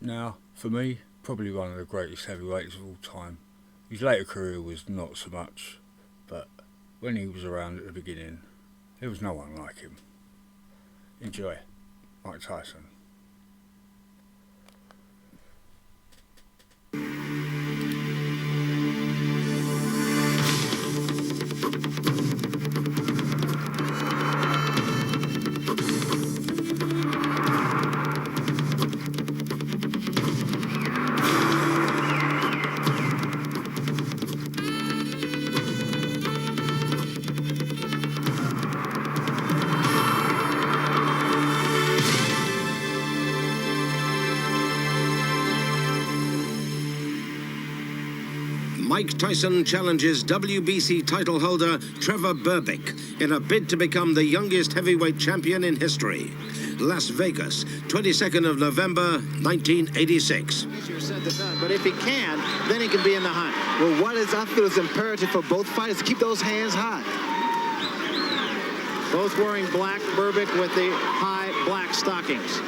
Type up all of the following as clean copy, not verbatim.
now, for me, probably one of the greatest heavyweights of all time. His later career was not so much, but when he was around at the beginning, there was no one like him. Enjoy, Mike Tyson. Mike Tyson challenges WBC title holder Trevor Berbick in a bid to become the youngest heavyweight champion in history. Las Vegas, 22nd of November, 1986. But if he can, then he can be in the hunt. Well, I feel is imperative for both fighters to keep those hands high. Both wearing black, Berbick with the high black stockings.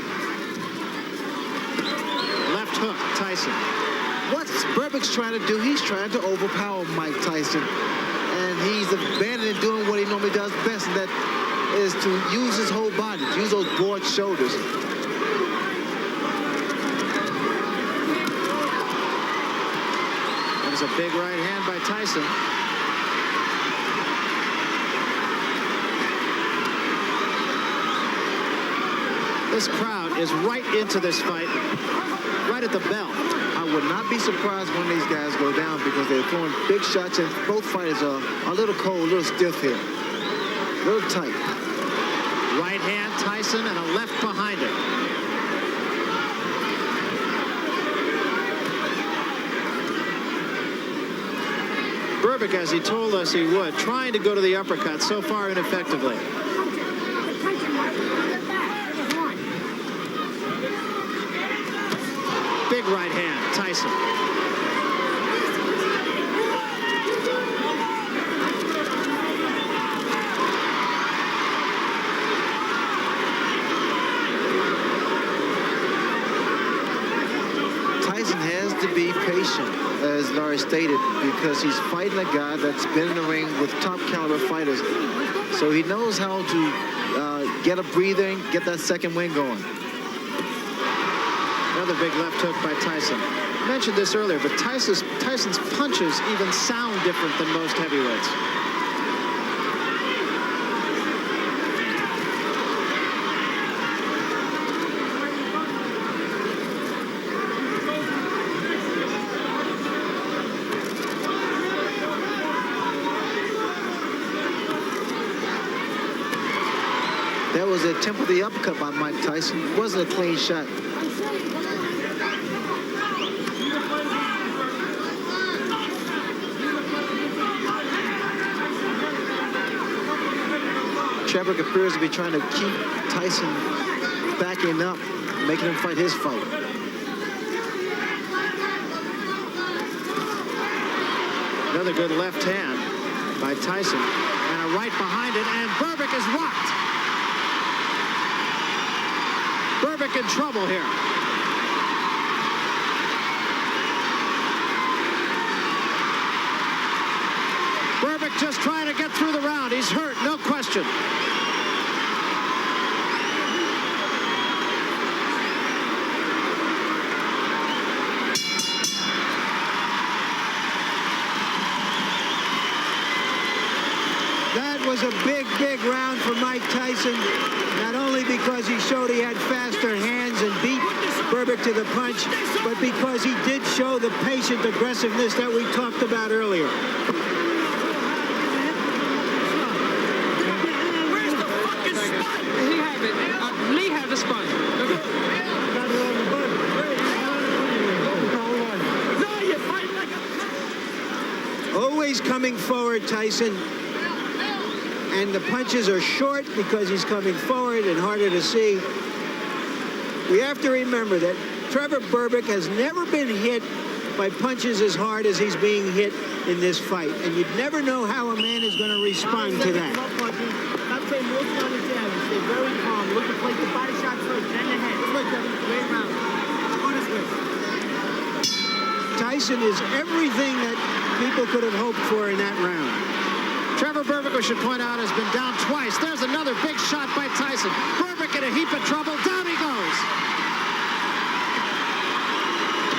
Left hook, Tyson. What's Berbick's trying to do? He's trying to overpower Mike Tyson. And he's abandoning doing what he normally does best, and that is to use his whole body, to use those broad shoulders. That was a big right hand by Tyson. This crowd is right into this fight, right at the bell. I would not be surprised when these guys go down because they're throwing big shots, and both fighters are a little cold, a little stiff here. A little tight. Right hand, Tyson, and a left behind it. Berbick, as he told us he would, trying to go to the uppercut, so far ineffectively. Big right hand, Tyson. Tyson has to be patient, as Larry stated, because he's fighting a guy that's been in the ring with top caliber fighters. So he knows how to get a breather and get that second wind going. Another big left hook by Tyson. I mentioned this earlier, but Tyson's punches even sound different than most heavyweights. That was an attempt at the uppercut by Mike Tyson. It wasn't a clean shot. Trevor appears to be trying to keep Tyson backing up, making him fight his fight. Another good left hand by Tyson. And a right behind it, and Berbick is rocked. Berbick in trouble here. Berbick just trying to get through the round. He's hurt, no question. That was a big, big round for Mike Tyson, not only because he showed he had faster hands and beat Berbick to the punch, but because he did show the patient aggressiveness that we talked about earlier. Where's the fucking spot? He have it. Lee had the spot. No, you fight like a... Always coming forward, Tyson. And the punches are short because he's coming forward and harder to see. We have to remember that Trevor Berbick has never been hit by punches as hard as he's being hit in this fight. And you'd never know how a man is going to respond to that. I'm saying most on his head. Stay very calm. Look at the body shot first, then the head. Look, great round. Go this way. Tyson is everything that people could have hoped for in that round. Trevor Berbick, we should point out, has been down twice. There's another big shot by Tyson. Berbick in a heap of trouble. Down he goes.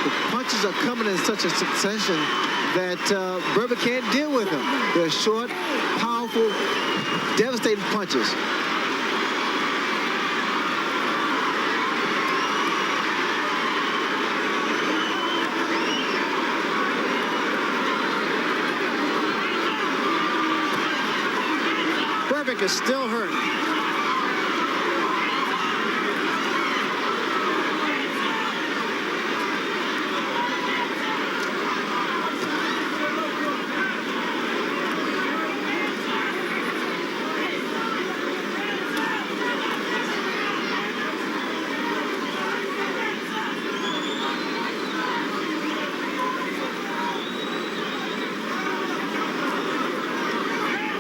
The punches are coming in such a succession that Berbick can't deal with them. They're short, powerful, devastating punches. Berbick is still hurt.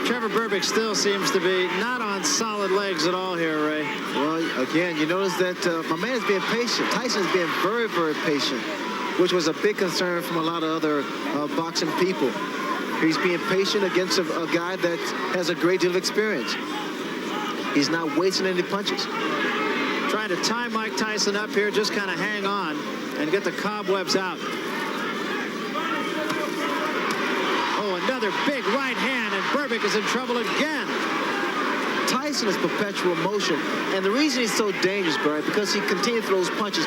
Trevor Berbick still seems to be not on solid legs at all here, Ray. Well, again, you notice that my man is being patient. Tyson's being very, very patient, which was a big concern from a lot of other boxing people. He's being patient against a guy that has a great deal of experience. He's not wasting any punches. Trying to tie Mike Tyson up here, just kind of hang on and get the cobwebs out. Oh, another big right hand, and Berbick is in trouble again. Tyson is perpetual motion, and the reason he's so dangerous, Barry, because he continues to throw those punches.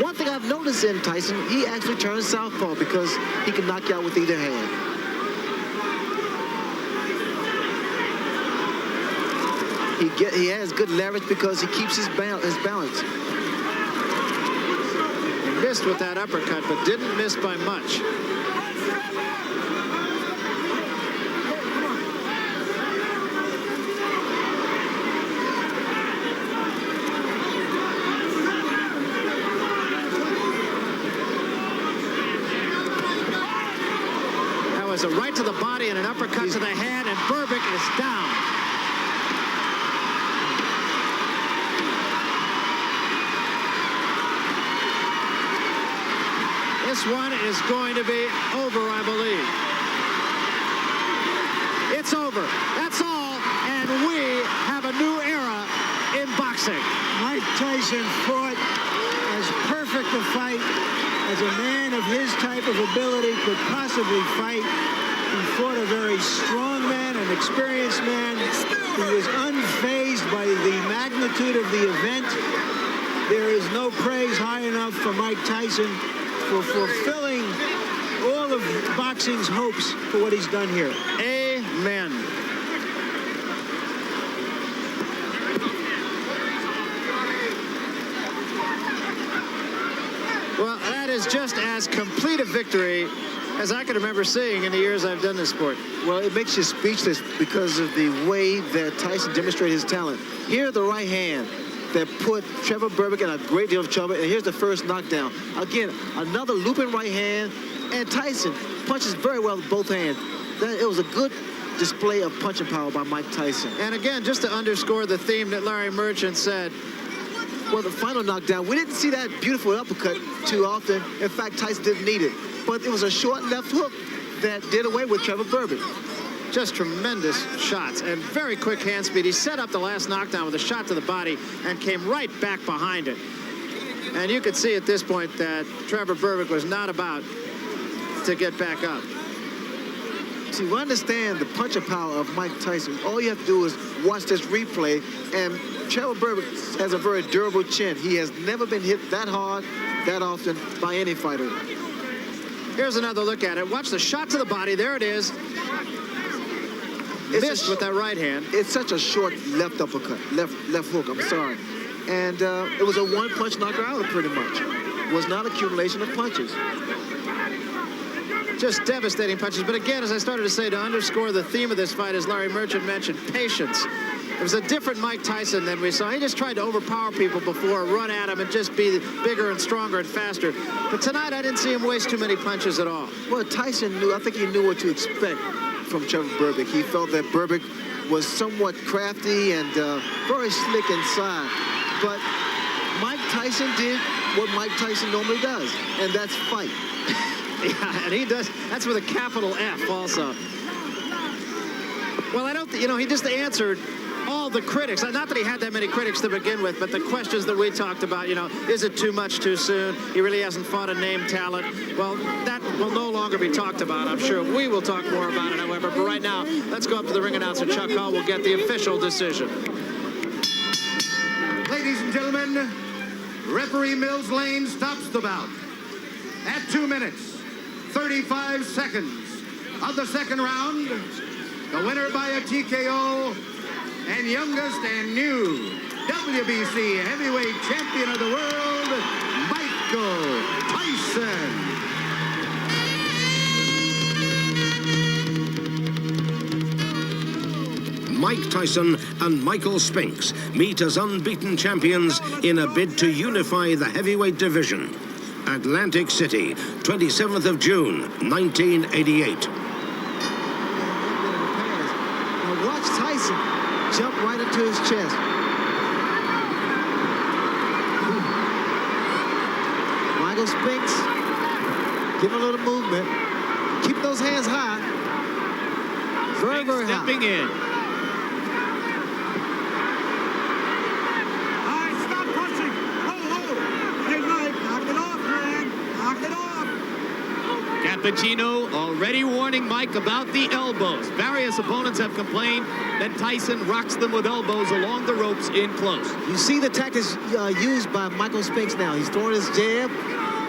One thing I've noticed in Tyson, he actually turns southpaw because he can knock you out with either hand. He has good leverage because he keeps his balance. He missed with that uppercut, but didn't miss by much. That was a right to the body and an uppercut to the head, and Berbick is down. This one is going to be over, I believe. It's over. That's all. And we have a new era in boxing. Mike Tyson fought as perfect a fight as a man of his type of ability could possibly fight. He fought a very strong man, an experienced man. He was unfazed by the magnitude of the event. There is no praise high enough for Mike Tyson for fulfilling all of boxing's hopes for what he's done here. Amen. Well, that is just as complete a victory as I can remember seeing in the years I've done this sport. Well, it makes you speechless because of the way that Tyson demonstrated his talent. Here, the right hand that put Trevor Berbick in a great deal of trouble, and here's the first knockdown. Again, another looping right hand, and Tyson punches very well with both hands. It was a good display of punching power by Mike Tyson. And again, just to underscore the theme that Larry Merchant said, well, the final knockdown, we didn't see that beautiful uppercut too often. In fact, Tyson didn't need it. But it was a short left hook that did away with Trevor Berbick. Just tremendous shots and very quick hand speed. He set up the last knockdown with a shot to the body and came right back behind it. And you could see at this point that Trevor Berbick was not about to get back up. To understand the punching power of Mike Tyson, all you have to do is watch this replay, and Trevor Berbick has a very durable chin. He has never been hit that hard, that often by any fighter. Here's another look at it. Watch the shot to the body. There it is. Missed with that right hand. It's such a short left uppercut, left hook, I'm sorry. And it was a one-punch knockout pretty much. It was not accumulation of punches. Just devastating punches. But again, as I started to say, to underscore the theme of this fight, as Larry Merchant mentioned, patience. It was a different Mike Tyson than we saw. He just tried to overpower people before, run at him, and just be bigger and stronger and faster. But tonight, I didn't see him waste too many punches at all. Well, Tyson knew, I think he knew what to expect from Trevor Berbick. He felt that Berbick was somewhat crafty and very slick inside. But Mike Tyson did what Mike Tyson normally does, and that's fight. Yeah, and he does. That's with a capital F also. Well, I don't, you know, he just answered all the critics. Not that he had that many critics to begin with, but the questions that we talked about, you know, is it too much too soon? He really hasn't fought a name talent. Well, that will no longer be talked about. I'm sure we will talk more about it, however. But right now, let's go up to the ring announcer, Chuck Hall. We'll get the official decision. Ladies and gentlemen, referee Mills Lane stops the bout at 2 minutes, 35 seconds of the second round. The winner by a TKO and youngest and new WBC heavyweight champion of the world, Michael Tyson. Mike Tyson and Michael Spinks meet as unbeaten champions in a bid to unify the heavyweight division. Atlantic City, 27th of June, 1988. Now watch Tyson jump right into his chest. Michael Spinks, give a little movement. Keep those hands high. Very, very high. Stepping in. Cappuccino already warning Mike about the elbows. Various opponents have complained that Tyson rocks them with elbows along the ropes in close. You see the tactics used by Michael Spinks now. He's throwing his jab,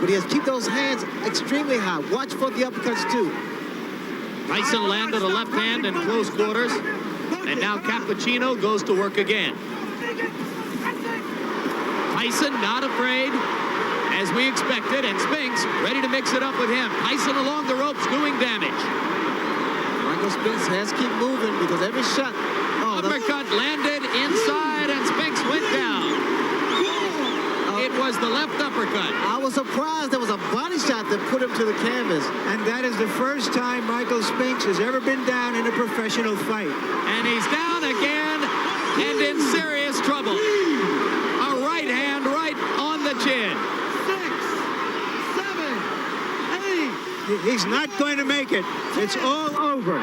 but he has to keep those hands extremely high. Watch for the uppercuts too. Tyson landed a left hand in close quarters, and now Cappuccino goes to work again. Tyson not afraid, as we expected, and Spinks ready to mix it up with him. Tyson along the ropes doing damage. Michael Spinks has to keep moving because every shot. Uppercut landed inside, and Spinks went down. It was the left uppercut. I was surprised there was a body shot that put him to the canvas. And that is the first time Michael Spinks has ever been down in a professional fight. And he's down again and in serious trouble. A right hand right on the chin. 6, 7, 8. He's not going to make it. It's all over.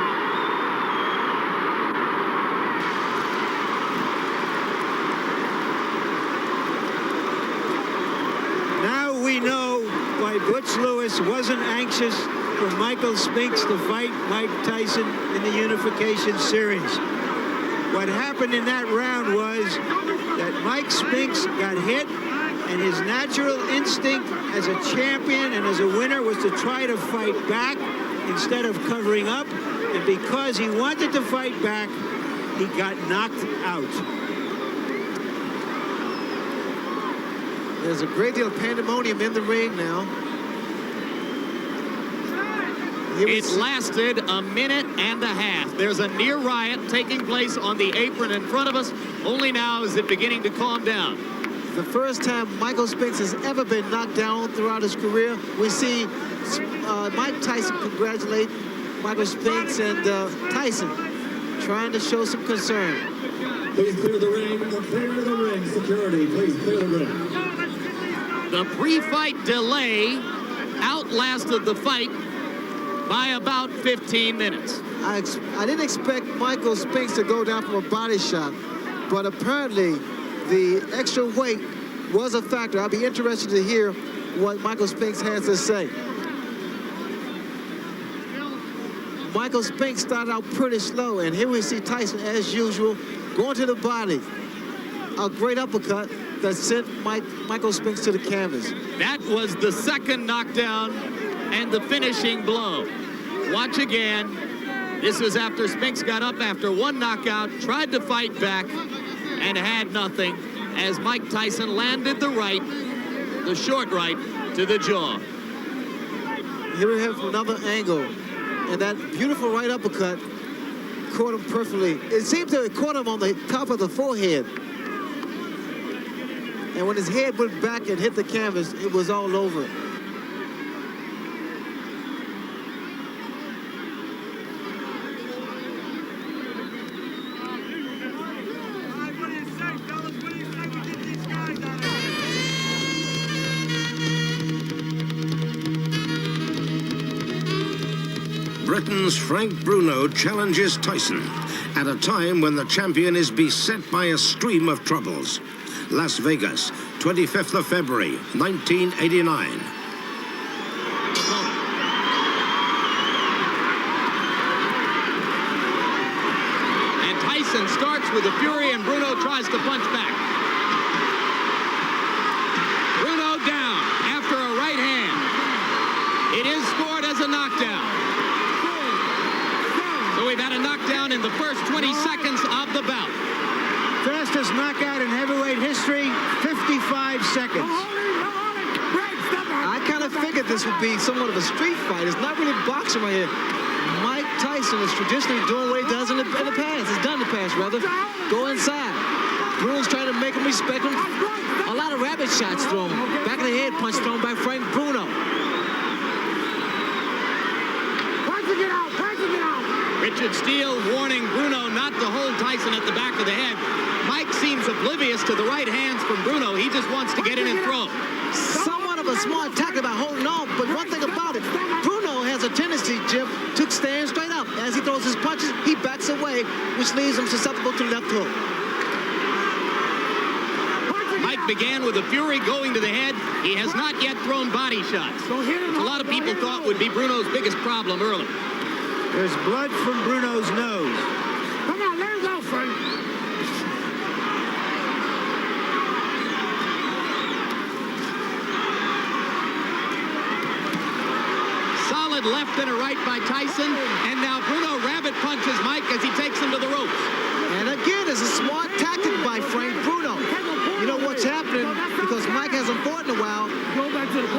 Now we know why Butch Lewis wasn't anxious for Michael Spinks to fight Mike Tyson in the unification series. What happened in that round was that Mike Spinks got hit, and his natural instinct as a champion and as a winner was to try to fight back instead of covering up. And because he wanted to fight back, he got knocked out. There's a great deal of pandemonium in the ring now. It lasted a minute and a half. There's a near riot taking place on the apron in front of us. Only now is it beginning to calm down. The first time Michael Spinks has ever been knocked down throughout his career. We see Mike Tyson congratulate Michael Spinks, and Tyson trying to show some concern. Please clear the ring. Clear the ring. Security, please clear the ring. The pre-fight delay outlasted the fight by about 15 minutes. I didn't expect Michael Spinks to go down from a body shot, but apparently the extra weight was a factor. I'll be interested to hear what Michael Spinks has to say. Michael Spinks started out pretty slow, and here we see Tyson, as usual, going to the body. A great uppercut that sent Michael Spinks to the canvas. That was the second knockdown and the finishing blow. Watch again. This was after Spinks got up after one knockout, tried to fight back, and had nothing as Mike Tyson landed the right, the short right, to the jaw. Here we have another angle, and that beautiful right uppercut caught him perfectly. It seemed to have caught him on the top of the forehead. And when his head went back and hit the canvas, it was all over. Britain's Frank Bruno challenges Tyson at a time when the champion is beset by a stream of troubles. Las Vegas, 25th of February, 1989. And Tyson starts with a fury, and Bruno tries to punch back. Bruno down after a right hand. It is scored as a knockdown. So we've had a knockdown in the first 20 seconds of the bout. Fastest knockout in heavyweight history, 55 seconds. I kind of figured this would be somewhat of a street fight. It's not really boxing right here. Mike Tyson is traditionally doing what he does in the past. He's done in the past, rather. Go inside. Bruno's trying to make him respect him. A lot of rabbit shots thrown. Back of the head punch thrown by Frank Bruno. Richard Steele warning Bruno not to hold Tyson at the back of the head. Mike seems oblivious to the right hands from Bruno. He just wants to get in and throw. Somewhat of a smart tactic about holding on, but one thing about it, Bruno has a tendency, Jim, to stand straight up. As he throws his punches, he backs away, which leaves him susceptible to left hook. Mike began with a fury going to the head. He has not yet thrown body shots, which a lot of people thought would be Bruno's biggest problem early. There's blood from Bruno's nose. Come on, let him go, Frank. Solid left and a right by Tyson, and now Bruno rabbit punches Mike as he takes him to the ropes. And again, it's a smart tactic by Frank Bruno. You know what's happening, because Mike hasn't fought in a while,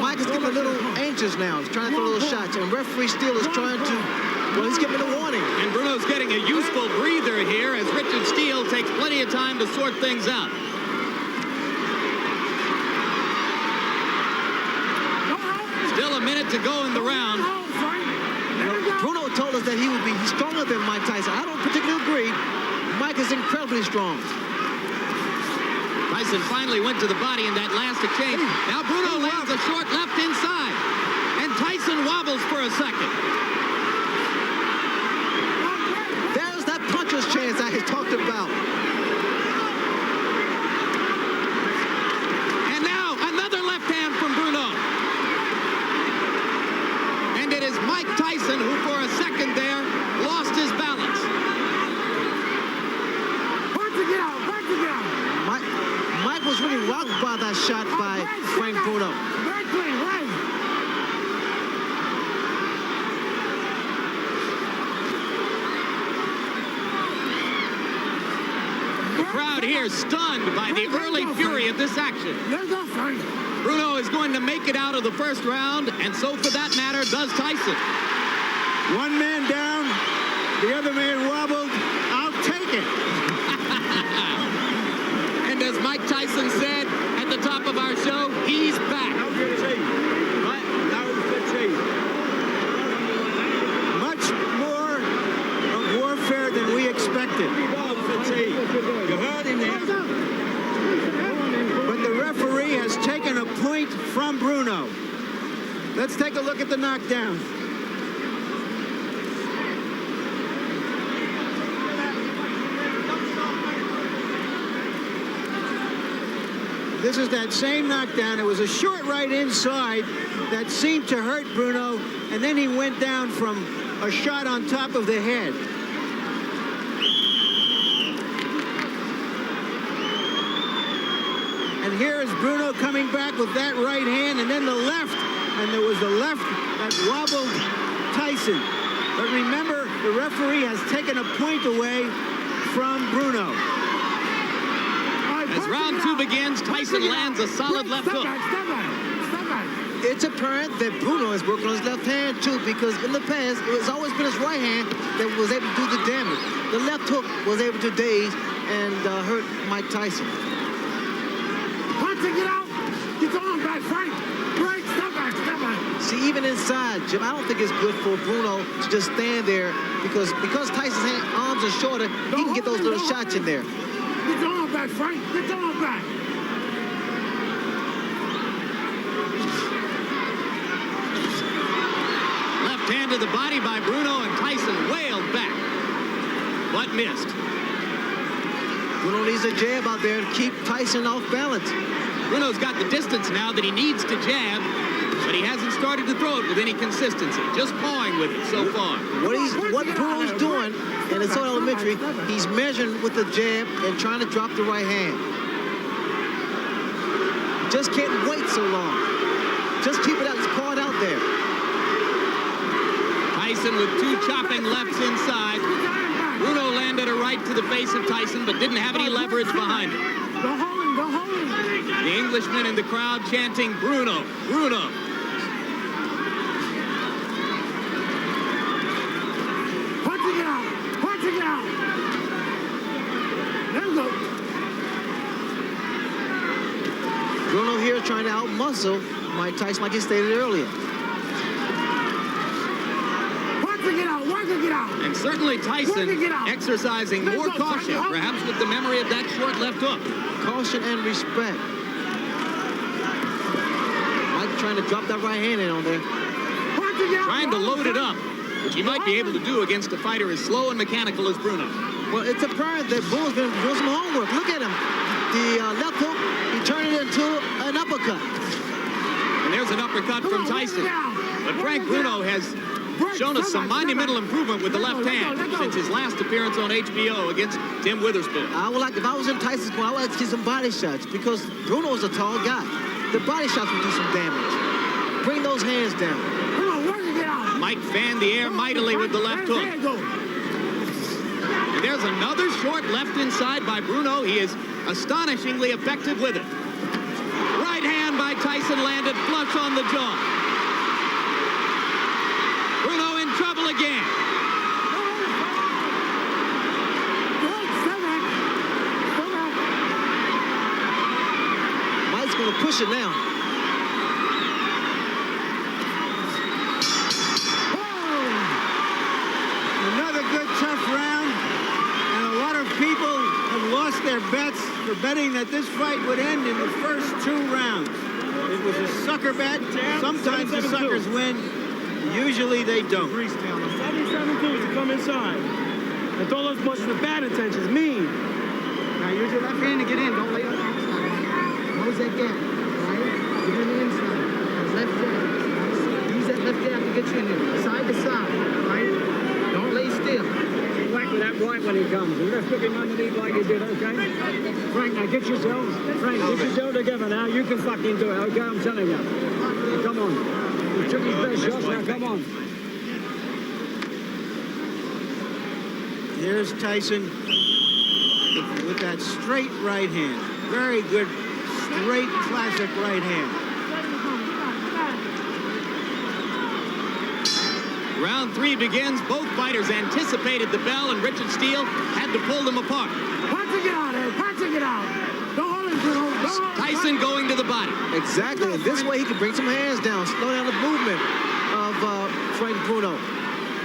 Mike is getting a little anxious now. He's trying to throw little shots, and referee Steele is trying to, well, he's giving a warning. And Bruno's getting a useful breather here as Richard Steele takes plenty of time to sort things out. Still a minute to go in the round. Bruno told us that he would be stronger than Mike Tyson. I don't particularly agree. Mike is incredibly strong. Tyson finally went to the body in that last exchange. Now Bruno lands a short left inside. And Tyson wobbles for a second. There's that puncher's chance I had talked about. And now another left hand from Bruno. And it is Mike Tyson who for a second there lost his balance. Mike was really rocked by that shot by Frank Bruno. The crowd here stunned by the early fury of this action. Bruno is going to make it out of the first round, and so for that matter does Tyson. One man down, the other man wobbled. I'll take it. And as Mike Tyson said at the top of our show, he's back. Much more of warfare than we expected. But the referee has taken a point from Bruno. Let's take a look at the knockdown. This is that same knockdown. It was a short right inside that seemed to hurt Bruno, and then he went down from a shot on top of the head. And here is Bruno coming back with that right hand, and then the left. And there was the left that wobbled Tyson. But remember, the referee has taken a point away from Bruno. As round two begins, Tyson lands a solid left hook. It's apparent that Bruno is working on his left hand, too, because in the past, it has always been his right hand that was able to do the damage. The left hook was able to daze and hurt Mike Tyson. See, even inside, Jim, I don't think it's good for Bruno to just stand there because Tyson's arms are shorter, he can get those little shots in there. Get your arm back, Frank. Get your arm back. Left Left hand to the body by Bruno, and Tyson wailed back, but missed. Bruno needs a jab out there to keep Tyson off balance. Bruno's got the distance now that he needs to jab, but he hasn't started to throw it with any consistency, just pawing with it so far. What Bruno's doing, and it's so elementary, he's measuring with the jab and trying to drop the right hand. Just can't wait so long. Just keep it out, it's pawed out there. Tyson with two chopping lefts inside. Bruno landed a right to the face of Tyson, but didn't have any leverage behind him. Go home, go home. The Englishman in the crowd chanting, Bruno, Bruno. Punching it out, punching it out. There we go. Bruno here trying to out-muscle Mike Tyson like he stated earlier. Working it out, working it out. And certainly Tyson exercising more caution, perhaps with the memory of that short left hook. Caution and respect. Mike trying to drop that right hand in on there. Trying to load it up, which he might be able to do against a fighter as slow and mechanical as Bruno. Well, it's apparent that Bruno's been doing some homework. Look at him. The left hook, he turned it into an uppercut. And there's an uppercut from Tyson. But Frank Bruno has shown us some monumental improvement with the left hand since his last appearance on HBO against Tim Witherspoon. I would like, if I was in Tyson's corner, I would like to see some body shots because Bruno is a tall guy. The body shots will do some damage. Bring those hands down. Mike fanned the air mightily with the left hook. And there's another short left inside by Bruno. He is astonishingly effective with it. Right hand by Tyson landed flush on the jaw. Bruno in trouble again. Mike's going to push it now. Another good, tough round. And a lot of people have lost their bets for betting that this fight would end in the first 2 rounds. It was a sucker bet. Sometimes the suckers win. Usually they don't. 77 to come inside. And throw those punches with bad intentions. Mean. Now use your left hand to get in. Don't lay on the outside. Close that gap. Right? Get on the inside. Left jab. Use that left jab to get you in there. Side to side. Right? Don't lay still. Whack with that right when he comes. You're going to pick him underneath like you did, okay? Frank, now get yourselves. Frank, get yourself together now. You can fucking do it, okay? I'm telling you. Come on. He took his best shots, now come on. Here's Tyson with that straight right hand. Very good, straight, classic right hand. Round 3 begins. Both fighters anticipated the bell, and Richard Steele had to pull them apart. Punching it out, punching it out. Don't hold him, Bruno. Tyson going to the body. Exactly, and this way he can bring some hands down, slow down the movement of Frank Bruno.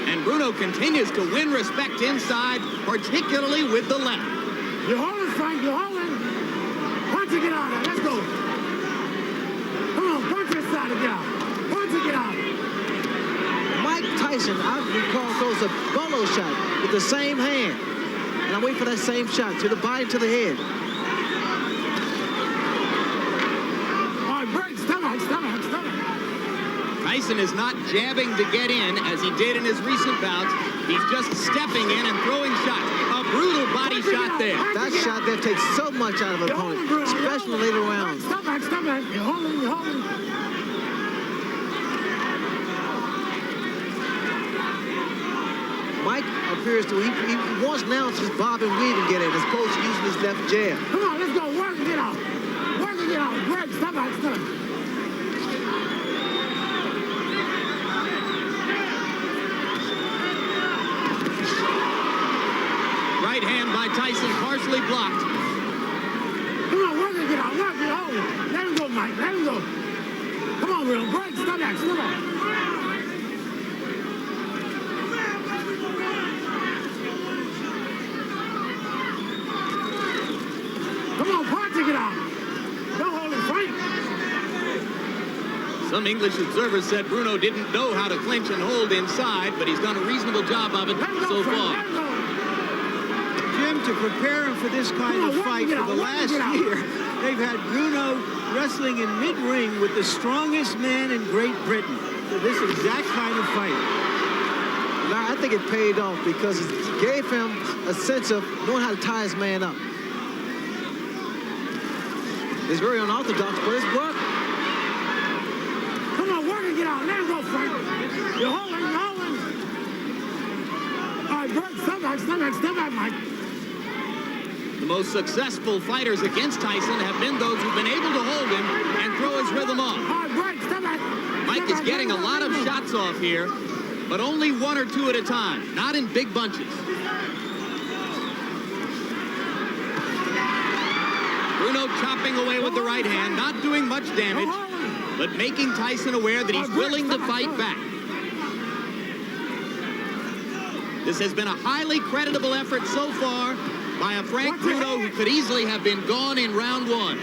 And Bruno continues to win respect inside, particularly with the left. You're holding, Frank, you're holding. Punching it out, let's go. Come on, punch this side of out. Punching it out. Mike Tyson, I recall, throws a bolo shot with the same hand. And I'm waiting for that same shot to the body, to the head. All right, break, stomach. Tyson is not jabbing to get in as he did in his recent bouts. He's just stepping in and throwing shots. A brutal body shot there. That shot there takes so much out of an opponent, especially later rounds. Stomach. You're holding. Mike appears to, he wants now to just bob and weave and get in as opposed to using his left jab. Come on, let's go. Working it out. Break, stomach. Right hand by Tyson, partially blocked. Come on, work it out. Let him go, Mike. Let him go. Come on, Bruno. Break, stomach. Come on. Punching it out. Don't hold him, Frank. So Some English observers said Bruno didn't know how to clinch and hold inside, but he's done a reasonable job of it so far. Jim, to prepare him for this kind of fight for the last year, they've had Bruno wrestling in mid-ring with the strongest man in Great Britain for this exact kind of fight. Now, I think it paid off because it gave him a sense of knowing how to tie his man up. It's very unorthodox, but it's work. Come on, work and get out. Let him go, Frank. You're holding, you're holding. All right, Bert, step back, Mike. The most successful fighters against Tyson have been those who've been able to hold him and throw his rhythm off. All right, Bert, step back. Mike is getting a lot of shots off here, but only one or two at a time, not in big bunches. Bruno chopping away with the right hand, not doing much damage, but making Tyson aware that he's willing to fight back. This has been a highly creditable effort so far by a Frank Bruno who could easily have been gone in round one.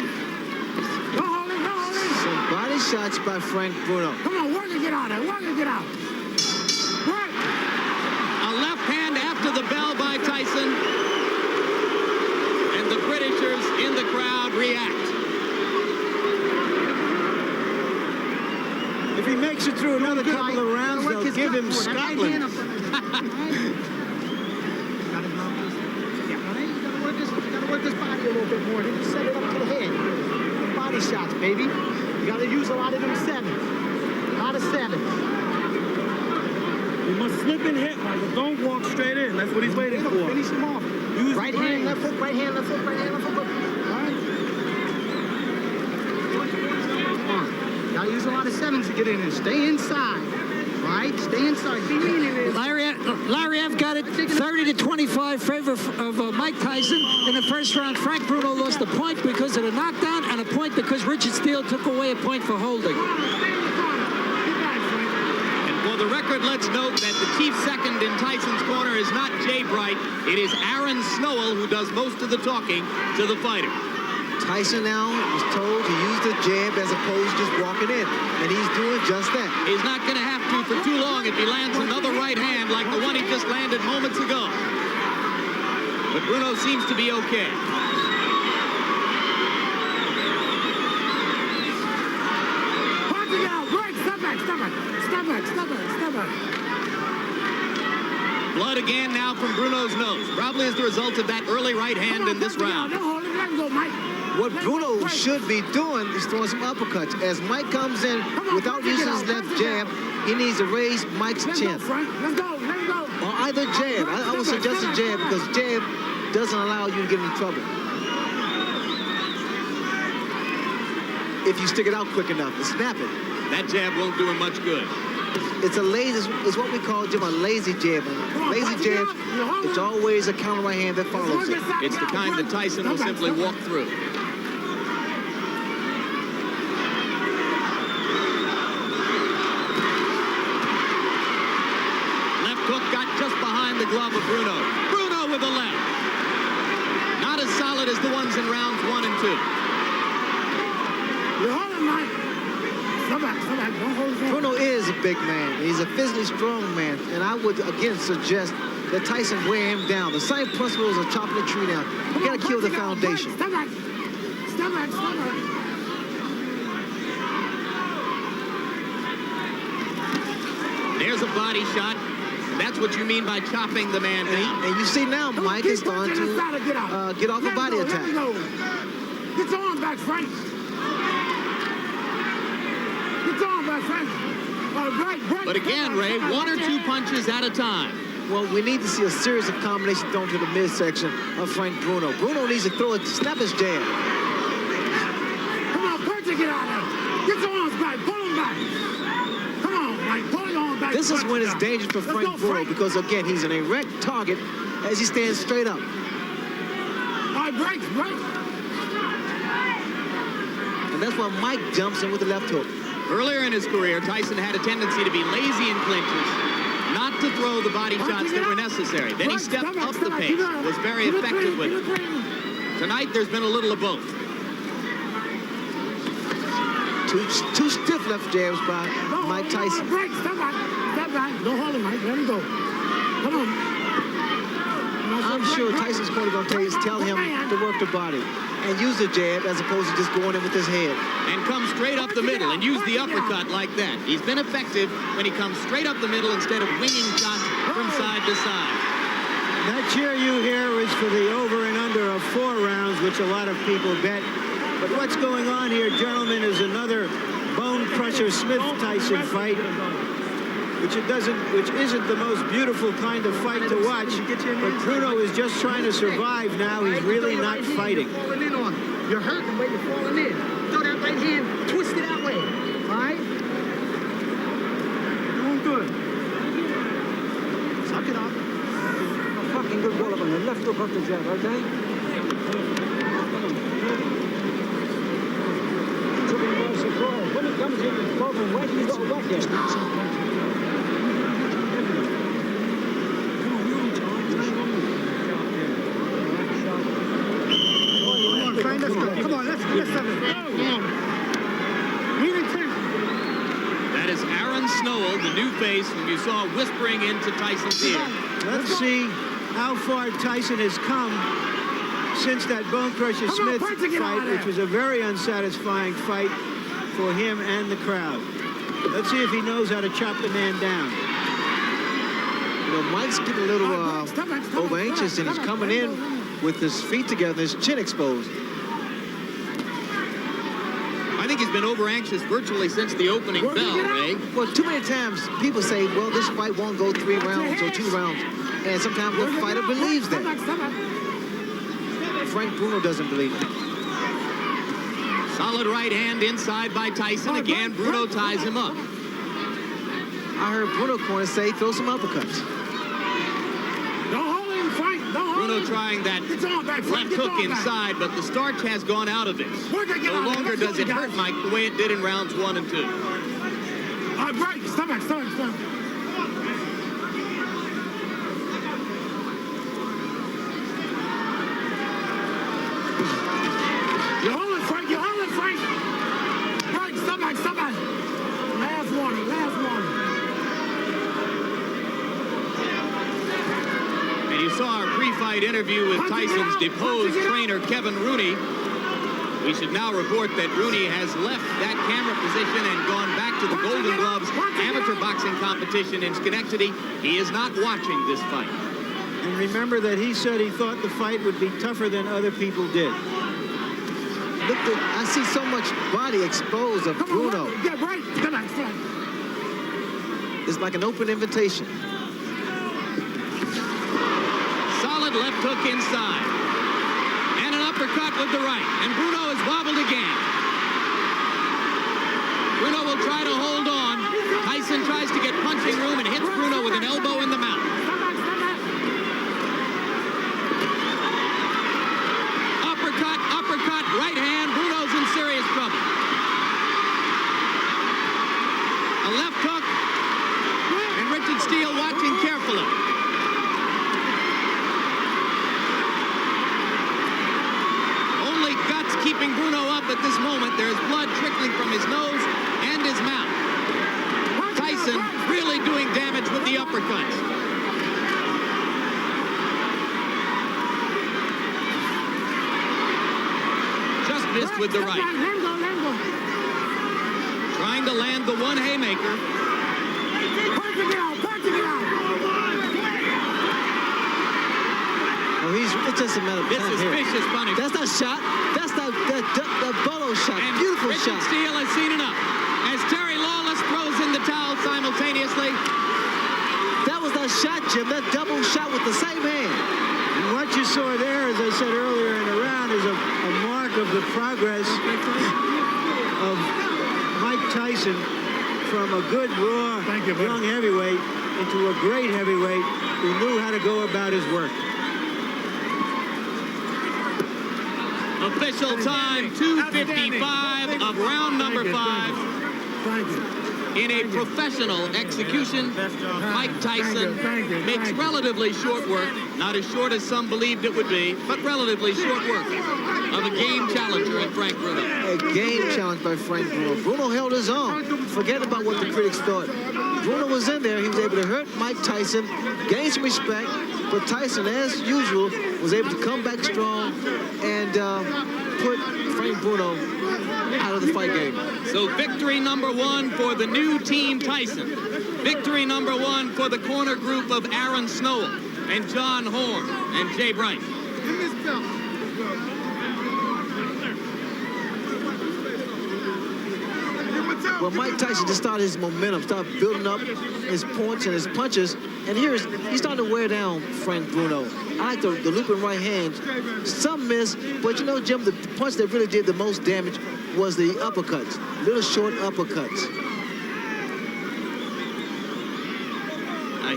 Some body shots by Frank Bruno. Come on, work and get out there. Work and get out. Work. A left hand after the bell by Tyson. And the Britishers in the crowd react. If he makes it through another couple of rounds, they'll give him Scotland. Work this body a little bit more. Then you set it up to the head. Body shots, baby. You got to use a lot of them sevens. A lot of sevens. You must slip and hit, Michael. Don't walk straight in. That's what he's waiting for. Finish him off. Use right hand, left hook, right hand, left hook, right hand, left hook. All right. Come on. Got to use a lot of sevens to get in and stay inside. All right? Stay inside. Be leaning in. Lariev got it 30-25 favor of Mike Tyson. In the first round, Frank Bruno lost a point because of the knockdown and a point because Richard Steele took away a point for holding. And for the record, let's note that the chief second in Tyson's corner is not Jay Bright. It is Aaron Snowell who does most of the talking to the fighter. Tyson now is told to use the jab as opposed to just walking in, and he's doing just that. He's not going to have to for too long if he lands another right hand like the one he just landed moments ago. But Bruno seems to be okay. Punch it out, break, step back. Blood again now from Bruno's nose, probably as the result of that early right hand in this round. What Bruno should be doing is throwing some uppercuts. As Mike comes in without using his left jab, he needs to raise Mike's chin. Let's go. Or either jab. I would suggest a jab because jab doesn't allow you to get in trouble. If you stick it out quick enough and snap it. That jab won't do him much good. It's a lazy, it's what we call, Jim, a lazy jab. Lazy jab, it's always a counter right hand that follows it. It's the kind that Tyson will simply walk through. Left hook got just behind the glove of Bruno. Bruno with the left. Not as solid as the ones in rounds 1 and 2. You're holding, Mike. Come back. Don't hold his hand. Bruno is a big man. He's a physically strong man. And I would, again, suggest that Tyson wear him down. The same principles of chopping the tree down. You got to kill the foundation. Step back. There's a body shot. That's what you mean by chopping the man down. And you see now, Mike is going to get off a body attack. Get your arm back, Frank. But again, Ray, 1 or 2 punches at a time. Well, we need to see a series of combinations thrown to the midsection of Frank Bruno. Bruno needs to throw it, snap his jab. Come on, punch it, get out of there. Get your arms back, pull them back. Come on, Mike, pull your arms back. This is when it's dangerous for Frank Bruno because, again, he's an erect target as he stands straight up. All right, break. And that's why Mike jumps in with the left hook. Earlier in his career, Tyson had a tendency to be lazy in clinches, not to throw the body shots that were necessary. Then he stepped up the pace, was very effective with it. Tonight, there's been a little of both. Two stiff left jabs by Mike Tyson. Break. Step back. Step back. Don't hold him, Mike. Let him go. Come on. I'm sure Tyson's corner going to tell him to work the body and use the jab as opposed to just going in with his head. And come straight up the middle and use the uppercut like that. He's been effective when he comes straight up the middle instead of winging shots from side to side. That cheer you hear is for the over and under of 4 rounds, which a lot of people bet. But what's going on here, gentlemen, is another bone crusher Smith-Tyson fight, which isn't the most beautiful kind of fight to watch. But Bruno is just trying to survive now. He's really not fighting. You're hurting when you're falling in. Throw that right hand, twist it that way. All right? Doing good. Suck it up. A fucking good ball up on the left hook off the jab, okay? When it comes in the problem, why do you got to whack it? Come on, let's something. That is Aaron Snowell, the new face whom you saw whispering into Tyson's ear. Let's see how far Tyson has come since that Bone Crusher Smith fight, which was a very unsatisfying fight for him and the crowd. Let's see if he knows how to chop the man down. You know, Mike's getting a little over anxious, and he's coming in with his feet together, his chin exposed. I think he's been over anxious virtually since the opening bell, Ray. Well, too many times people say, well, this fight won't go 3 rounds or 2 rounds. And sometimes the fighter believes that. Frank Bruno doesn't believe it. Solid right hand inside by Tyson. Again, Bruno ties him up. I heard Bruno corner say, throw some uppercuts. Bruno trying that left hook inside, but the starch has gone out of it. No longer does it hurt Mike the way it did in rounds 1 and 2. Right, stop back. You're holding, Frank. Right, stop back. Last warning. And you saw our pre-fight interview with Tyson's deposed trainer, Kevin Rooney. We should now report that Rooney has left that camera position and gone back to the Golden Gloves amateur boxing competition in Schenectady. He is not watching this fight. And remember that he said he thought the fight would be tougher than other people did. Look, I see so much body exposed of Bruno. Get right. It's like an open invitation. Left hook inside. And an uppercut with the right. And Bruno is wobbled again. Bruno will try to hold on. Tyson tries to get punching room and hits Bruno with an elbow in the mouth. Uppercut, right hand. Bruno's in serious trouble. A left hook. And Richard Steele watching carefully. Keeping Bruno up at this moment. There's blood trickling from his nose and his mouth. Tyson really doing damage with the uppercuts. Just missed with the right. Trying to land the one haymaker. It's just a matter of time. This is vicious punishment. That's not shot. That's the Bolo shot. And beautiful Richard shot. Steele has seen enough. As Terry Lawless throws in the towel simultaneously. That was that shot, Jim. That double shot with the same hand. And what you saw there, as I said earlier in the round, is a mark of the progress of Mike Tyson from a good, raw, young heavyweight into a great heavyweight who knew how to go about his work. Official time, 2:55 of round number 5. In a professional execution, Mike Tyson makes relatively short work, not as short as some believed it would be, but relatively short work of a game challenger in Frank Bruno. A game challenge by Frank Bruno. Bruno held his own. Forget about what the critics thought. Bruno was in there. He was able to hurt Mike Tyson, gain some respect, but Tyson, as usual, was able to come back strong and put Frank Bruno out of the fight game. So victory number one for the new team Tyson. Victory number one for the corner group of Aaron Snowell and John Horn and Jay Bright. Well, Mike Tyson just started his momentum, started building up his points and his punches, and he's starting to wear down Frank Bruno. I like the looping right hand. Some miss, but you know, Jim, the punch that really did the most damage was the uppercuts, little short uppercuts.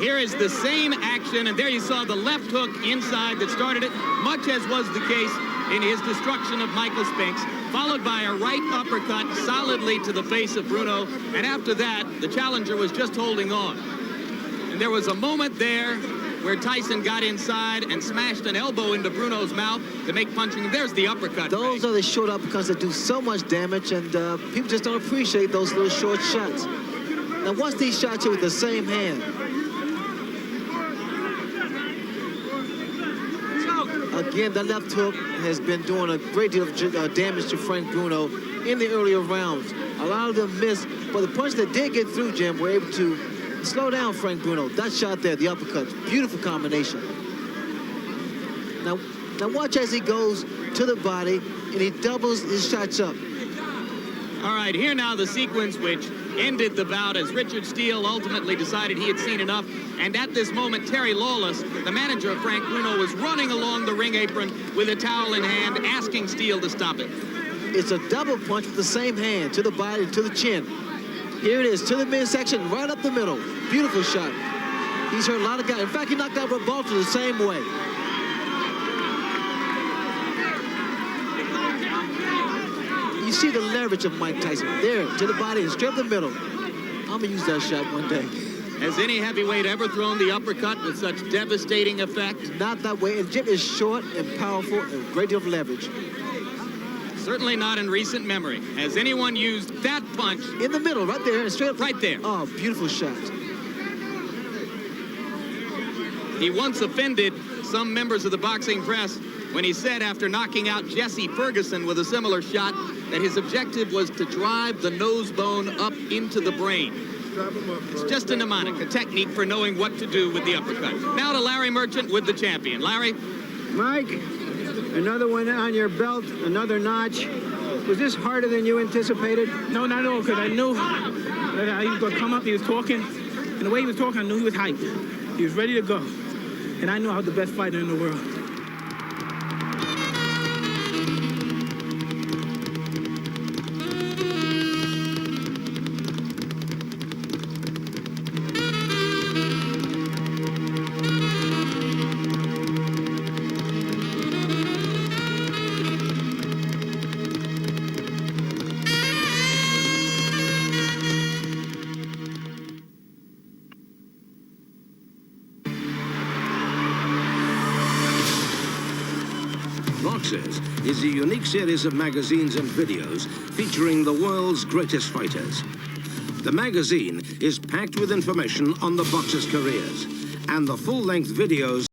Here is the same action, and there you saw the left hook inside that started it, much as was the case in his destruction of Michael Spinks, followed by a right uppercut solidly to the face of Bruno, and after that, the challenger was just holding on. And there was a moment there where Tyson got inside and smashed an elbow into Bruno's mouth to make punching. There's the uppercut. Those are the short uppercuts that do so much damage, and people just don't appreciate those little short shots. Now, once these shots here with the same hand, again, that left hook has been doing a great deal of damage to Frank Bruno in the earlier rounds. A lot of them missed, but the punch that did get through, Jim, were able to slow down Frank Bruno. That shot there, the uppercut, beautiful combination. Now watch as he goes to the body, and he doubles his shots up. All right, here now the sequence which ended the bout as Richard Steele ultimately decided he had seen enough. And at this moment, Terry Lawless, the manager of Frank Bruno, was running along the ring apron with a towel in hand, asking Steele to stop it. It's a double punch with the same hand, to the body, to the chin. Here it is, to the midsection, right up the middle. Beautiful shot. He's hurt a lot of guys. In fact, he knocked out Rebalta the same way. You see the leverage of Mike Tyson. There, to the body and straight up the middle. I'm going to use that shot one day. Has any heavyweight ever thrown the uppercut with such devastating effect? Not that way. And Jim is short and powerful and a great deal of leverage. Certainly not in recent memory. Has anyone used that punch? In the middle, right there, and straight up. Right there. Oh, beautiful shot. He once offended some members of the boxing press when he said after knocking out Jesse Ferguson with a similar shot that his objective was to drive the nose bone up into the brain. It's just a mnemonic, a technique for knowing what to do with the uppercut. Now to Larry Merchant with the champion. Larry? Mike, another one on your belt, another notch. Was this harder than you anticipated? No, not at all, because I knew that he was going to come up. He was talking, and the way he was talking, I knew he was hyped. He was ready to go. And I knew I was the best fighter in the world. Boxers is a unique series of magazines and videos featuring the world's greatest fighters. The magazine is packed with information on the boxers' careers, and the full-length videos